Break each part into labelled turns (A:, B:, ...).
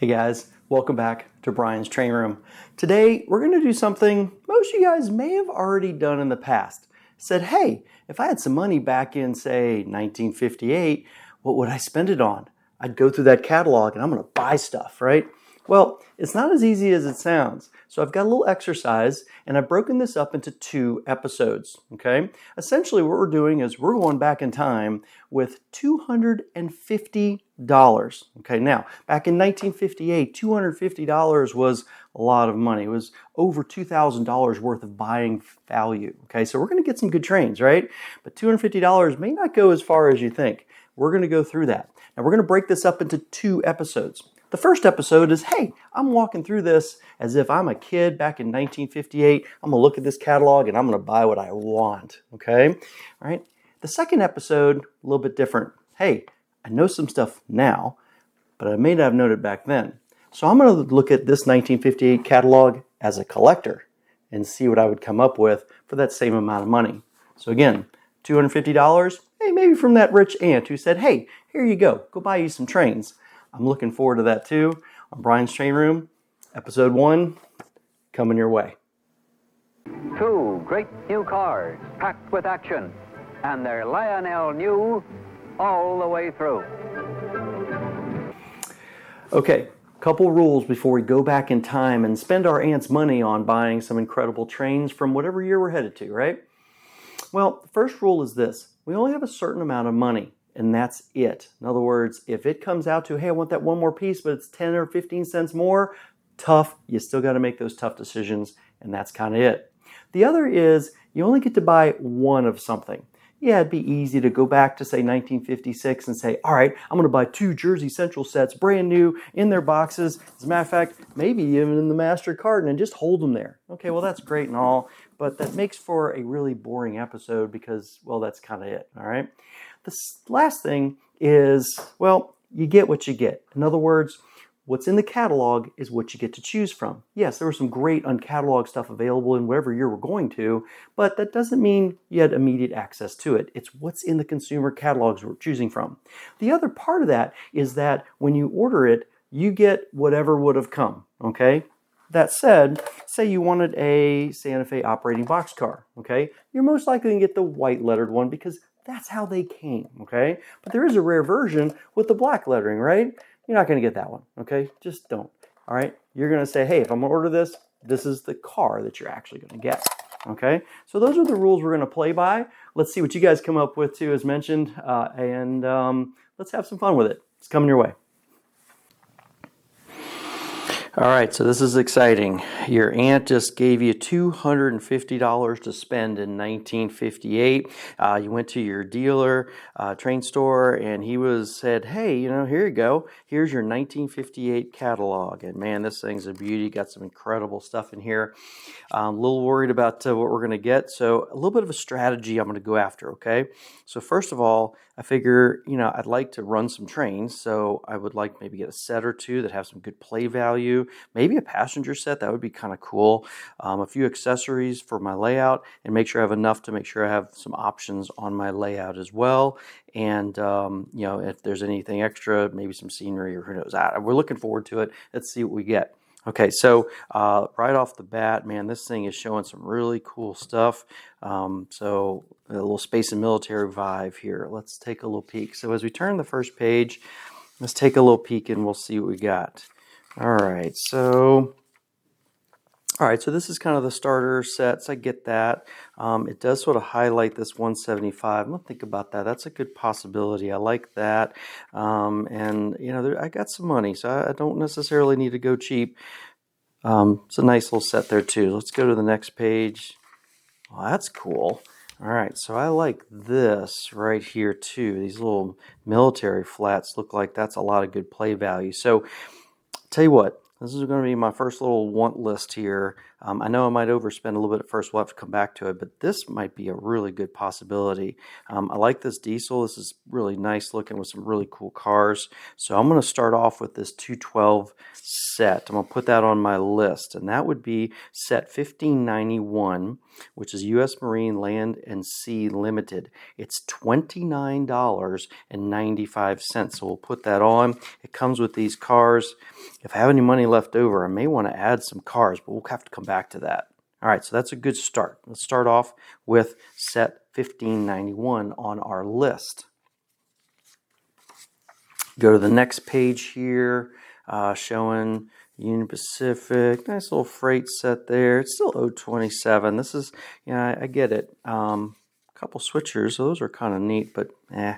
A: Hey guys, welcome back to Brian's Train Room. Today we're going to do something most of you guys may have already done in the past. Said, hey, if I had some money back in, say, 1958, what would I spend it on? I'd go through that catalog and I'm going to buy stuff, right? Well, it's not as easy as it sounds. So I've got a little exercise and I've broken this up into 2 episodes, okay? Essentially what we're doing is we're going back in time with $250. Okay, now, back in 1958, $250 was a lot of money. It was over $2,000 worth of buying value, okay? So we're going to get some good trains, right? But $250 may not go as far as you think. We're going to go through that. Now, we're going to break this up into 2 episodes. The first episode is, hey, I'm walking through this as if I'm a kid back in 1958. I'm going to look at this catalog and I'm going to buy what I want, okay? All right. The second episode, a little bit different. Hey, I know some stuff now, but I may not have known it back then. So I'm going to look at this 1958 catalog as a collector and see what I would come up with for that same amount of money. So again, $250, hey, maybe from that rich aunt who said, hey, here you go buy you some trains. I'm looking forward to that too on Brian's Train Room, episode 1, coming your way.
B: 2 great new cars packed with action, and they're Lionel new all the way through.
A: Okay, couple rules before we go back in time and spend our aunt's money on buying some incredible trains from whatever year we're headed to, right? Well, the first rule is this. We only have a certain amount of money. And that's it. In other words, if it comes out to, hey, I want that one more piece, but it's 10 or 15 cents more, tough. You still got to make those tough decisions, and that's kind of it. The other is you only get to buy one of something. Yeah, it'd be easy to go back to, say, 1956 and say, all right, I'm going to buy 2 Jersey Central sets, brand new, in their boxes. As a matter of fact, maybe even in the master carton, and just hold them there. Okay, well, that's great and all, but that makes for a really boring episode because, well, that's kind of it, all right? The last thing is, well, you get what you get. In other words, what's in the catalog is what you get to choose from. Yes, there was some great uncatalogued stuff available in whatever year we're going to, but that doesn't mean you had immediate access to it. It's what's in the consumer catalogs we're choosing from. The other part of that is that when you order it, you get whatever would have come, okay? That said, say you wanted a Santa Fe operating boxcar, okay? You're most likely going to get the white lettered one because that's how they came, okay? But there is a rare version with the black lettering, right? You're not going to get that one, okay? Just don't, all right? You're going to say, hey, if I'm going to order this, this is the car that you're actually going to get, okay? So those are the rules we're going to play by. Let's see what you guys come up with, too, as mentioned, and let's have some fun with it. It's coming your way. All right, so this is exciting. Your aunt just gave you $250 to spend in 1958. You went to your dealer, train store, and he said, hey, here you go. Here's your 1958 catalog. And man, this thing's a beauty. Got some incredible stuff in here. I'm a little worried about what we're going to get. So a little bit of a strategy I'm going to go after, okay? So first of all, I figure, I'd like to run some trains. So I would like maybe get a set or 2 that have some good play value. Maybe a passenger set, that would be kind of cool. A few accessories for my layout, and make sure I have enough to make sure I have some options on my layout as well. And, if there's anything extra, maybe some scenery or who knows. We're looking forward to it. Let's see what we get. Okay, so right off the bat, man, this thing is showing some really cool stuff. So a little space and military vibe here. Let's take a little peek. So as we turn the first page, let's take a little peek and we'll see what we got. All right, so this is kind of the starter sets. I get that. It does sort of highlight this 175. I'm going to think about that. That's a good possibility. I like that. I got some money, so I don't necessarily need to go cheap. It's a nice little set there, too. Let's go to the next page. Well, that's cool. All right, so I like this right here, too. These little military flats look like that's a lot of good play value. So tell you what, this is going to be my first little want list here. I know I might overspend a little bit at first. We'll have to come back to it, but this might be a really good possibility. I like this diesel. This is really nice looking with some really cool cars. So I'm going to start off with this 212 set. I'm going to put that on my list, and that would be set 1591, which is U.S. Marine Land and Sea Limited. It's $29.95. So we'll put that on. It comes with these cars. If I have any money left over, I may want to add some cars, but we'll have to come back to that. All right, so that's a good start. Let's start off with set 1591 on our list. Go to the next page here, showing Union Pacific. Nice little freight set there. It's still 027. This is, I get it. A couple switchers, so those are kind of neat, but eh.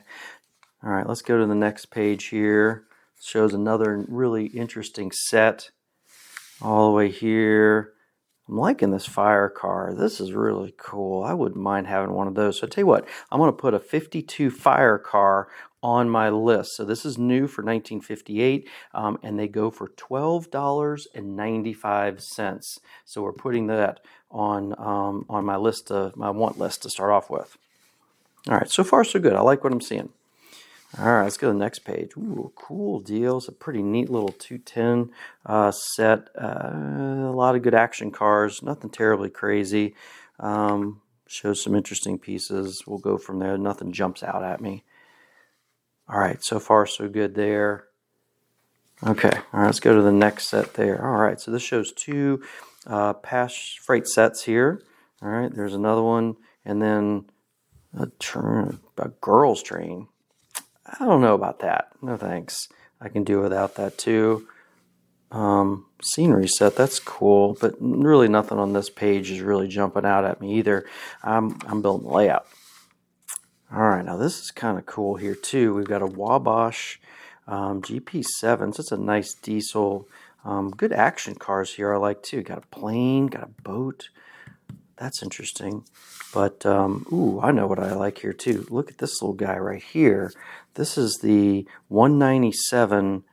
A: All right, let's go to the next page here. Shows another really interesting set all the way here. I'm liking this fire car. This is really cool. I wouldn't mind having one of those. So I tell you what, I'm going to put a 52 fire car on my list. So this is new for 1958, and they go for $12.95. So we're putting that on my list, my want list to start off with. All right, so far so good. I like what I'm seeing. All right, let's go to the next page. Ooh, cool deal. It's a pretty neat little 210 set. A lot of good action cars. Nothing terribly crazy. Shows some interesting pieces. We'll go from there. Nothing jumps out at me. All right, so far so good there. Okay, all right, let's go to the next set there. All right, so this shows two past freight sets here. All right, there's another one, and then a girls' train. I don't know about that. No thanks. I can do without that too. Scenery set, that's cool, but really nothing on this page is really jumping out at me either. I'm building the layout. All right, now this is kind of cool here too. We've got a Wabash GP7. So it's a nice diesel. Good action cars here I like too. Got a plane, got a boat. That's interesting. But, ooh, I know what I like here too. Look at this little guy right here. This is the 197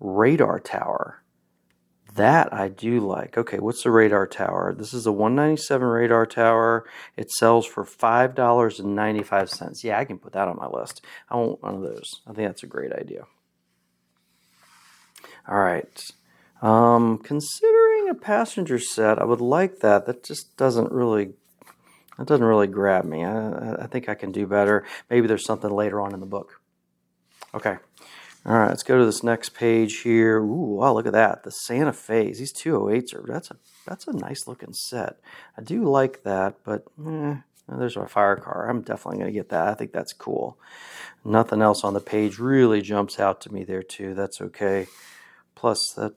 A: radar tower. That I do like. Okay, what's the radar tower? This is a 197 radar tower. It sells for $5.95. Yeah, I can put that on my list. I want one of those. I think that's a great idea. All right. Considering a passenger set, I would like that. That just doesn't really grab me. I think I can do better. Maybe there's something later on in the book. Okay. All right, let's go to this next page here. Ooh, wow, look at that. The Santa Fe's. These 208s are, that's a nice looking set. I do like that, but there's our fire car. I'm definitely going to get that. I think that's cool. Nothing else on the page really jumps out to me there too. That's okay. Plus that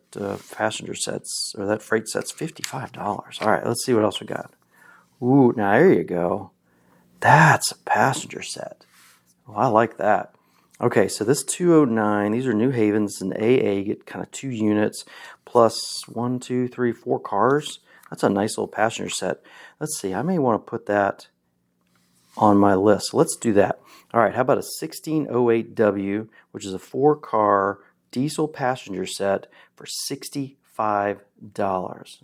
A: passenger sets, or that freight set's $55. All right, let's see what else we got. Ooh, now there you go. That's a passenger set. Well, I like that. Okay, so this 209, these are New Havens and AA, get kind of 2 units plus 1, 2, 3, 4 cars. That's a nice little passenger set. Let's see, I may want to put that on my list. So let's do that. All right, how about a 1608W, which is a 4-car diesel passenger set for $65. All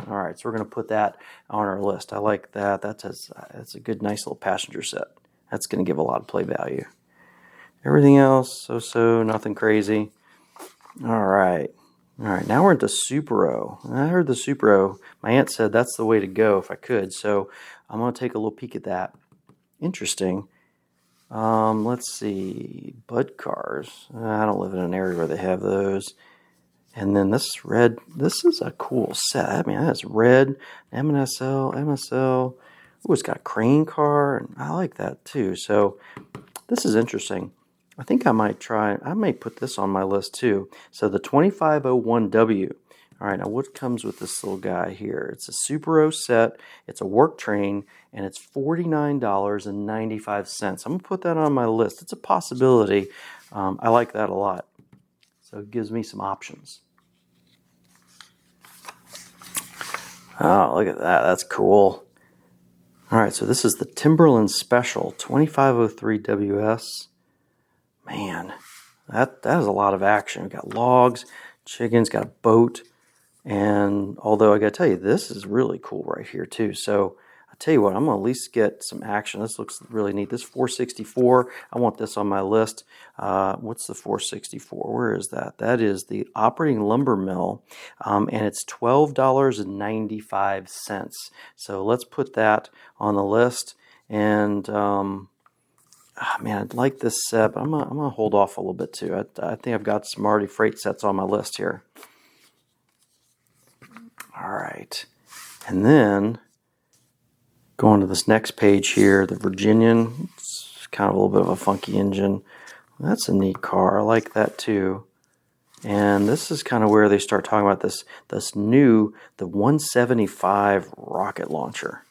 A: right, so we're going to put that on our list. I like that. That's a good, nice little passenger set. That's going to give a lot of play value. Everything else, so, nothing crazy. All right, now we're into Supero. I heard the Supero. My aunt said that's the way to go if I could, so I'm going to take a little peek at that. Interesting. Let's see, Bud cars. I don't live in an area where they have those. And then this red, this is a cool set. I mean, that's red, MSL. Ooh, it's got a crane car, and I like that too. So this is interesting. I think I may put this on my list too. So the 2501W. All right, now what comes with this little guy here? It's a Supero set, it's a work train, and it's $49.95. I'm going to put that on my list. It's a possibility. I like that a lot. So it gives me some options. Oh, look at that. That's cool. All right, so this is the Timberland Special 2503 WS. Man, that is a lot of action. We've got logs, chickens, got a boat. And although I got to tell you, this is really cool right here too. So I tell you what, I'm going to at least get some action. This looks really neat. This 464, I want this on my list. What's the 464? Where is that? That is the operating lumber mill, and it's $12.95. So let's put that on the list. And man, I'd like this set, but I'm gonna hold off a little bit too. I think I've got some already freight sets on my list here. All right, and then going to this next page here, the Virginian. It's kind of a little bit of a funky engine. That's a neat car. I like that too. And this is kind of where they start talking about the 175 rocket launcher.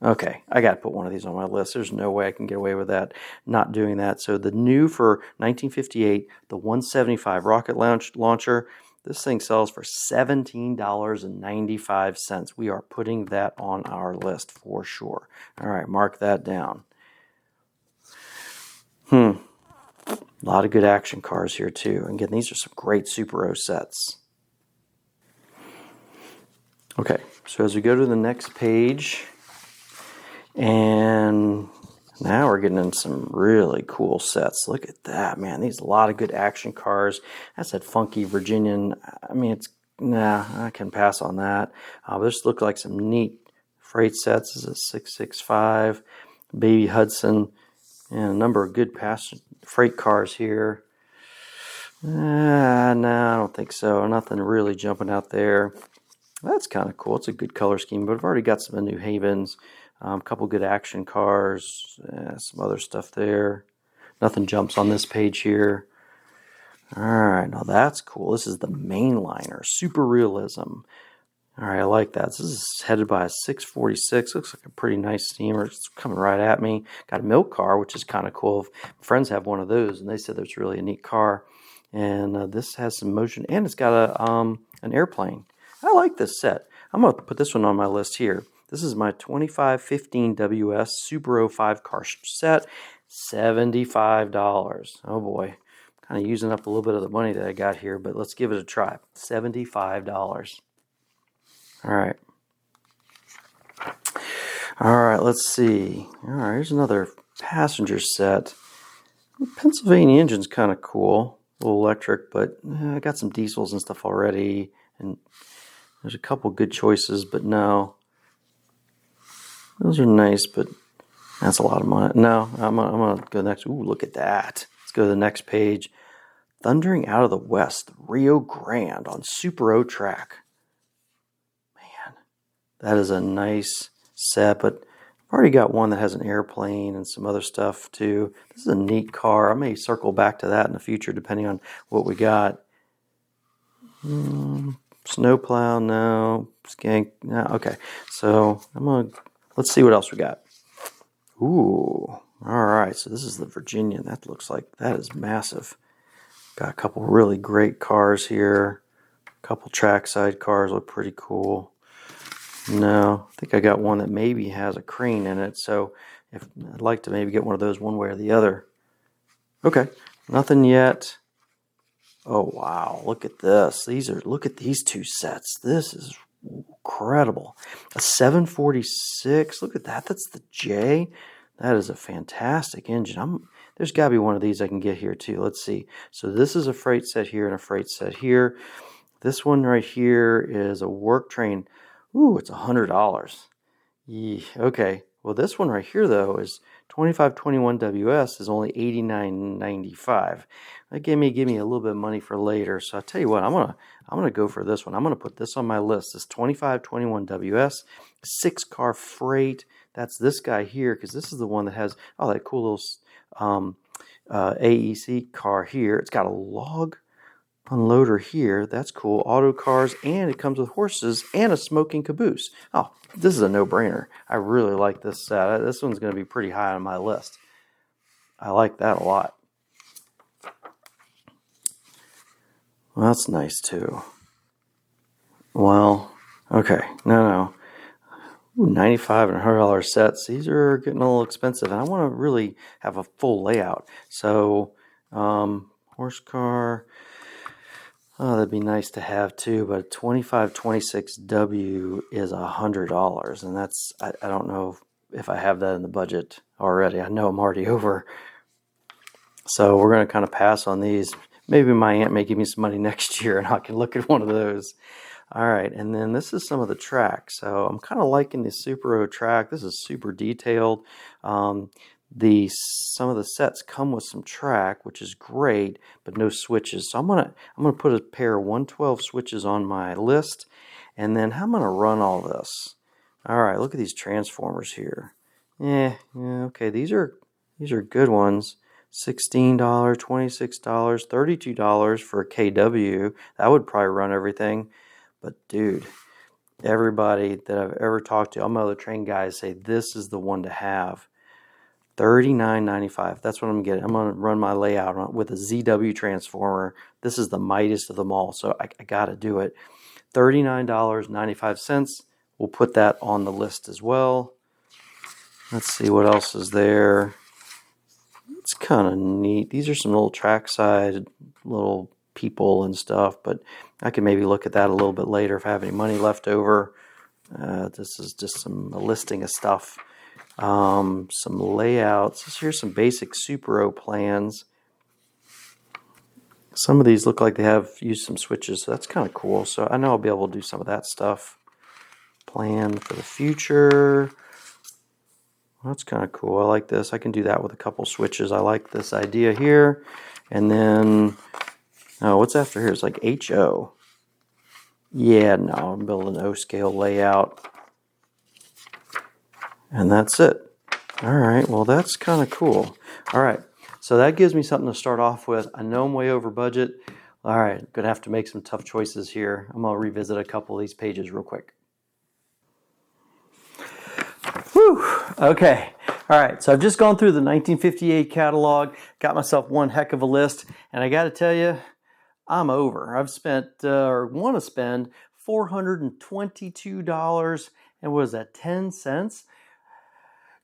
A: Okay, I got to put one of these on my list. There's no way I can get away with that, not doing that. So the new for 1958, the 175 rocket launcher, this thing sells for $17.95. We are putting that on our list for sure. All right, mark that down. A lot of good action cars here too. And again, these are some great Super O sets. Okay, so as we go to the next page, and now we're getting in some really cool sets. Look at that, man. These are a lot of good action cars. That's that funky Virginian. I mean, I can pass on that. This look like some neat freight sets. This is a 665 Baby Hudson, and a number of good freight cars here. No, I don't think so. Nothing really jumping out there. That's kind of cool. It's a good color scheme, but I've already got some New Havens, a couple good action cars, some other stuff there. Nothing jumps on this page here. All right, now that's cool. This is the Mainliner, Super Realism. All right, I like that. This is headed by a 646. Looks like a pretty nice steamer. It's coming right at me. Got a milk car, which is kind of cool. Friends have one of those, and they said it's really a neat car. And this has some motion, and it's got an airplane. I like this set. I'm going to put this one on my list here. This is my 2515 WS Super 05 car set, $75. Oh boy, kind of using up a little bit of the money that I got here, but let's give it a try. $75. All right. All right, let's see. All right, here's another passenger set. Pennsylvania engine's kind of cool. A little electric, but I got some diesels and stuff already. And there's a couple good choices, but no. Those are nice, but that's a lot of money. No, I'm gonna go next. Ooh, look at that. Let's go to the next page. Thundering Out of the West, Rio Grande on Super O track. Man, that is a nice set, but I've already got one that has an airplane and some other stuff too. This is a neat car. I may circle back to that in the future depending on what we got. Snowplow, no. Skank, no. Okay, so let's see what else we got. Ooh, all right. So this is the Virginian. That looks like that is massive. Got a couple really great cars here. A couple trackside cars look pretty cool. No, I think I got one that maybe has a crane in it. So I'd like to maybe get one of those one way or the other. Okay, nothing yet. Oh wow, look at this. Look at these two sets. This is incredible. A 746. Look at that. That's the J. That is a fantastic engine. There's got to be one of these I can get here too. Let's see. So this is a freight set here and a freight set here. This one right here is a work train. Ooh, it's $100. Okay. Well, this one right here though is 2521 WS is only $89.95. That give me a little bit of money for later. So I tell you what, I'm gonna go for this one. I'm gonna put this on my list. This 2521 WS 6-car freight. That's this guy here because this is the one that has that cool little AEC car here. It's got a log unloader here. That's cool. Auto cars, and it comes with horses and a smoking caboose. Oh, this is a no-brainer. I really like this set. This one's going to be pretty high on my list. I like that a lot. Well, that's nice too. Well, okay. No. Ooh, $95 and $100 sets. These are getting a little expensive, and I want to really have a full layout. So, horse car. Oh, that'd be nice to have too, but a 2526W is $100, and that's I don't know if I have that in the budget already. I know I'm already over, so we're going to kind of pass on these. Maybe my aunt may give me some money next year, and I can look at one of those. All right, and then this is some of the track. So I'm kind of liking the Super O track. This is super detailed. some of the sets come with some track, which is great, but no switches. So I'm gonna put a pair of 112 switches on my list, and then how I'm gonna run all this. All right, look at these transformers here. Yeah, okay, these are good ones. $16, $26, $32 for a KW. That would probably run everything. But dude, everybody that I've ever talked to, all my other train guys say this is the one to have. $39.95. That's what I'm getting. I'm gonna run my layout with a ZW transformer. This is the mightiest of them all, so I gotta do it. $39.95. We'll put that on the list as well. Let's see what else is there. It's kind of neat. These are some little trackside little people and stuff, but I can maybe look at that a little bit later if I have any money left over. This is just a listing of stuff. Some layouts. Here's some basic Supero plans. Some of these look like they have used some switches, so that's kind of cool. So I know I'll be able to do some of that stuff. Plan for the future. That's kind of cool. I like this. I can do that with a couple switches. I like this idea here. And then, oh, what's after here? It's like HO. Yeah, no, I'm building an O-scale layout. And that's it. All right, well, that's kind of cool. All right, so that gives me something to start off with. I know I'm way over budget. All right, going to have to make some tough choices here. I'm going to revisit a couple of these pages real quick. Whew, okay. All right, so I've just gone through the 1958 catalog, got myself one heck of a list, and I got to tell you, I'm over. I've spent, or want to spend, $422, and what is that, 10 cents?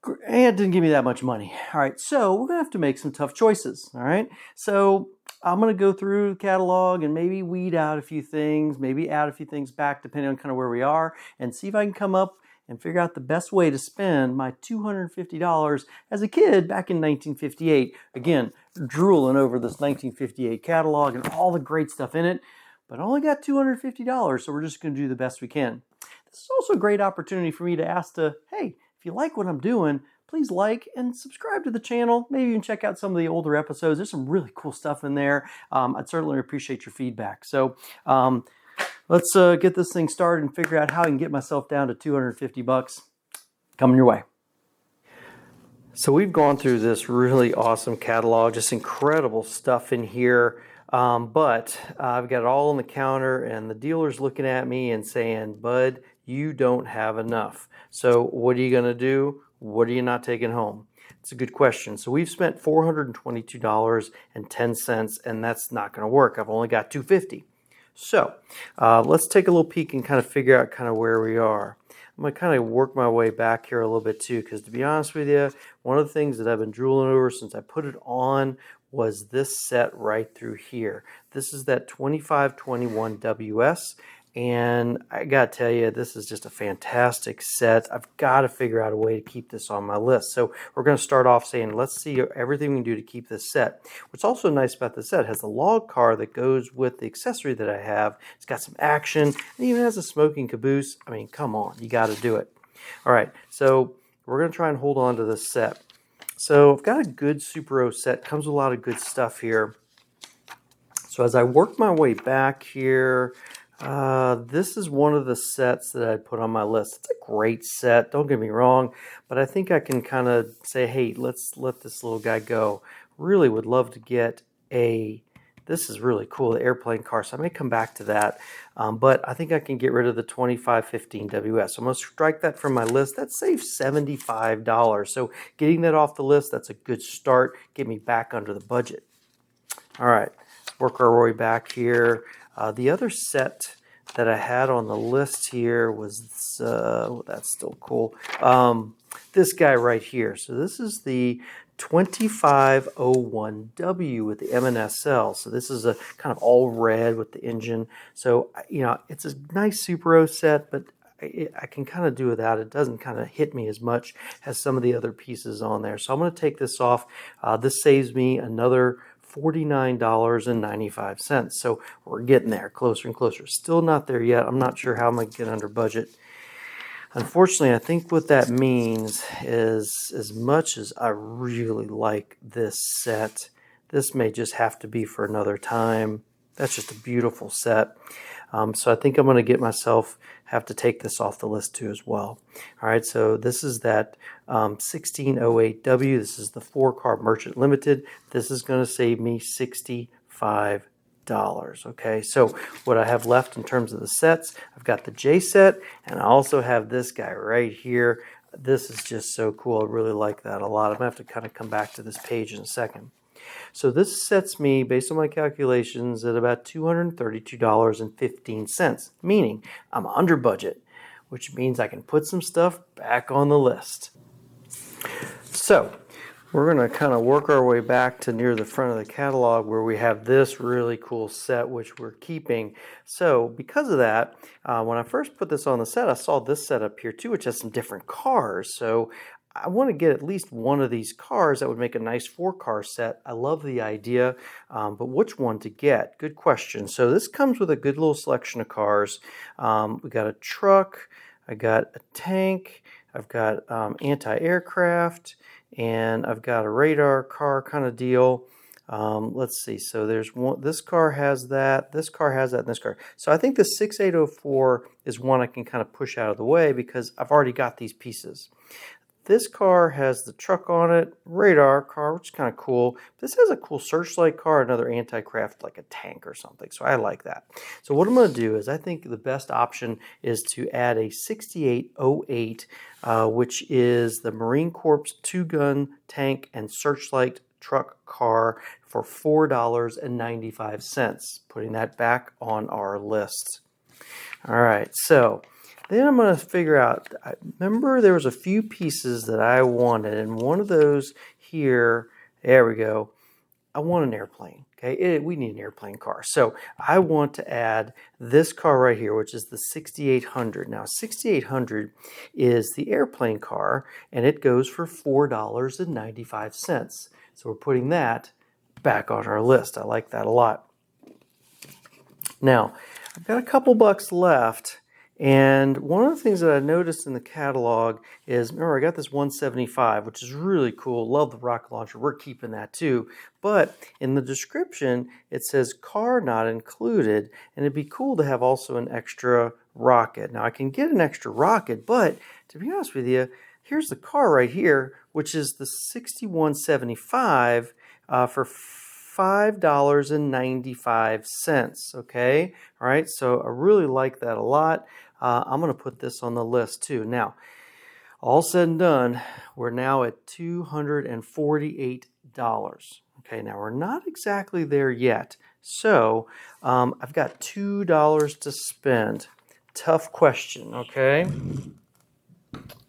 A: And it didn't give me that much money. All right, so we're going to have to make some tough choices, all right? So I'm going to go through the catalog and maybe weed out a few things, maybe add a few things back depending on kind of where we are, and see if I can come up and figure out the best way to spend my $250 as a kid back in 1958. Again, drooling over this 1958 catalog and all the great stuff in it, but I only got $250, so we're just going to do the best we can. This is also a great opportunity for me to ask hey, if you like what I'm doing, please like and subscribe to the channel. Maybe even check out some of the older episodes. There's some really cool stuff in there. I'd certainly appreciate your feedback. So let's get this thing started and figure out how I can get myself down to $250 coming your way. So we've gone through this really awesome catalog, just incredible stuff in here. But I've got it all on the counter and the dealer's looking at me and saying, "Bud, you don't have enough. So what are you going to do? What are you not taking home?" It's a good question. So we've spent $422.10, and that's not going to work. I've only got $250. So let's take a little peek and kind of figure out kind of where we are. I'm going to kind of work my way back here a little bit too, because to be honest with you, one of the things that I've been drooling over since I put it on was this set right through here. This is that 2521 WS. And I got to tell you, this is just a fantastic set. I've got to figure out a way to keep this on my list. So we're going to start off saying, let's see everything we can do to keep this set. What's also nice about the set, it has a log car that goes with the accessory that I have. It's got some action. It even has a smoking caboose. I mean, come on, you got to do it. All right, so we're going to try and hold on to this set. So I've got a good Supero set. Comes with a lot of good stuff here. So as I work my way back here, this is one of the sets that I put on my list. It's a great set, don't get me wrong, but I think I can kind of say, hey, let's let this little guy go. Really would love to get this is really cool, the airplane car, so I may come back to that, but I think I can get rid of the 2515 WS. So I'm going to strike that from my list. That saves $75. So getting that off the list, that's a good start. Get me back under the budget. All right, work our way back here. The other set that I had on the list here was, that's still cool, this guy right here. So this is the 2501W with the M&SL. So this is a kind of all red with the engine. So, you know, it's a nice Supero set, but I can kind of do without it. It doesn't kind of hit me as much as some of the other pieces on there. So I'm going to take this off. This saves me another $49.95. So we're getting there, closer and closer. Still not there yet. I'm not sure how I'm going to get under budget. Unfortunately, I think what that means is, as much as I really like this set, this may just have to be for another time. That's just a beautiful set. So I think I'm going to have to take this off the list too as well. All right, so this is that 1608W. This is the 4-car Merchant Limited. This is going to save me $65. Okay, so what I have left in terms of the sets, I've got the J set, and I also have this guy right here. This is just so cool. I really like that a lot. I'm going to have to kind of come back to this page in a second. So this sets me, based on my calculations, at about $232.15, meaning I'm under budget, which means I can put some stuff back on the list. So we're going to kind of work our way back to near the front of the catalog where we have this really cool set, which we're keeping. So because of that, when I first put this on the set, I saw this set up here too, which has some different cars. So I want to get at least one of these cars that would make a nice 4-car set. I love the idea, but which one to get? Good question. So this comes with a good little selection of cars. We got a truck, I got a tank, I've got anti-aircraft, and I've got a radar car kind of deal. Let's see. So there's one. This car has that. This car has that. And this car. So I think the 6804 is one I can kind of push out of the way because I've already got these pieces. This car has the truck on it, radar car, which is kind of cool. This has a cool searchlight car, another anti-craft like a tank or something. So I like that. So what I'm going to do is I think the best option is to add a 6808, which is the Marine Corps 2-gun tank and searchlight truck car for $4.95. Putting that back on our list. All right, so then I'm going to figure out, I remember there was a few pieces that I wanted, and one of those here, there we go, I want an airplane. Okay, we need an airplane car. So I want to add this car right here, which is the 6800. Now 6800 is the airplane car, and it goes for $4.95. So we're putting that back on our list. I like that a lot. Now, I've got a couple bucks left. And one of the things that I noticed in the catalog is, remember, I got this 175, which is really cool. Love the rocket launcher. We're keeping that too. But in the description, it says car not included. And it'd be cool to have also an extra rocket. Now, I can get an extra rocket, but to be honest with you, here's the car right here, which is the 6175 for $5.95. Okay, all right, so I really like that a lot. I'm going to put this on the list too. Now, all said and done, we're now at $248. Okay, now we're not exactly there yet. So I've got $2 to spend. Tough question, okay?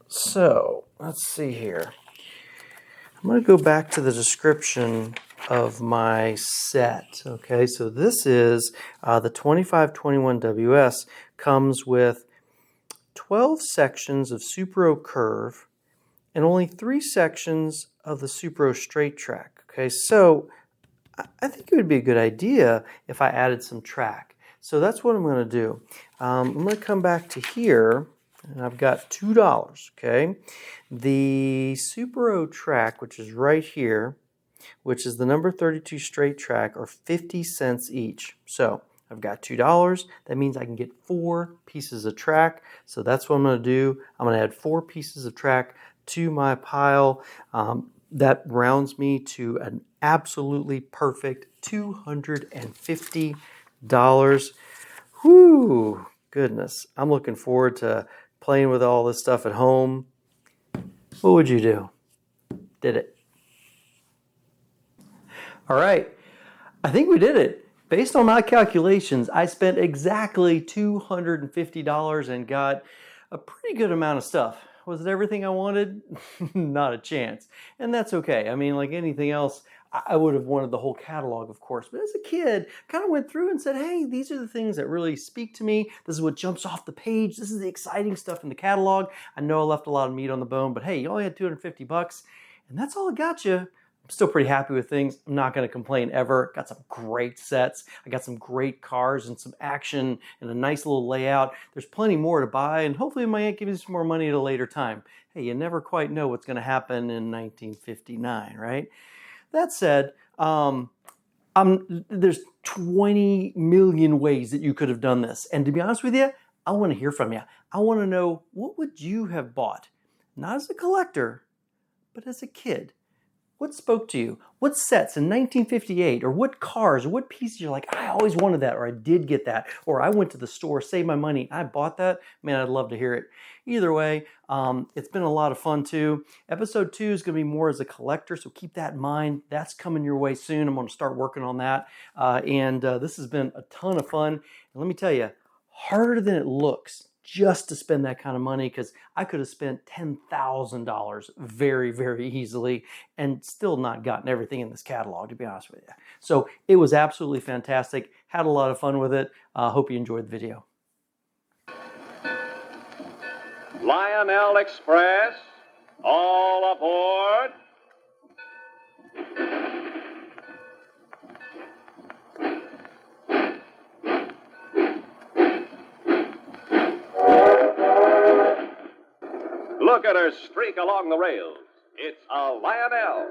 A: So let's see here. I'm going to go back to the description of my set. Okay, so this is the 2521WS comes with 12 sections of Supro Curve and only 3 sections of the Supro Straight Track. Okay, so I think it would be a good idea if I added some track. So that's what I'm going to do. I'm going to come back to here, and I've got $2. Okay, the Supro Track, which is right here, which is the number 32 straight track, are 50 cents each. So I've got $2. That means I can get 4 pieces of track. So that's what I'm going to do. I'm going to add 4 pieces of track to my pile. That rounds me to an absolutely perfect $250. Whoo, goodness. I'm looking forward to playing with all this stuff at home. What would you do? Did it? All right, I think we did it. Based on my calculations, I spent exactly $250 and got a pretty good amount of stuff. Was it everything I wanted? Not a chance. And that's okay. I mean, like anything else, I would have wanted the whole catalog, of course. But as a kid, I kind of went through and said, hey, these are the things that really speak to me. This is what jumps off the page. This is the exciting stuff in the catalog. I know I left a lot of meat on the bone, but hey, you only had $250, and that's all it got you. I'm still pretty happy with things. I'm not going to complain ever. Got some great sets. I got some great cars and some action and a nice little layout. There's plenty more to buy, and hopefully my aunt gives me some more money at a later time. Hey, you never quite know what's going to happen in 1959, right? That said, there's 20 million ways that you could have done this. And to be honest with you, I want to hear from you. I want to know, what would you have bought? Not as a collector, but as a kid. What spoke to you? What sets in 1958, or what cars, or what pieces you're like, I always wanted that, or I did get that, or I went to the store, saved my money, I bought that? Man, I'd love to hear it. Either way, it's been a lot of fun too. Episode 2 is going to be more as a collector, so keep that in mind. That's coming your way soon. I'm going to start working on that. This has been a ton of fun. And let me tell you, harder than it looks just to spend that kind of money, because I could have spent $10,000 very, very easily and still not gotten everything in this catalog, to be honest with you. So it was absolutely fantastic. Had a lot of fun with it. Hope you enjoyed the video.
C: Lionel Express, all aboard. Look at her streak along the rails. It's a Lionel.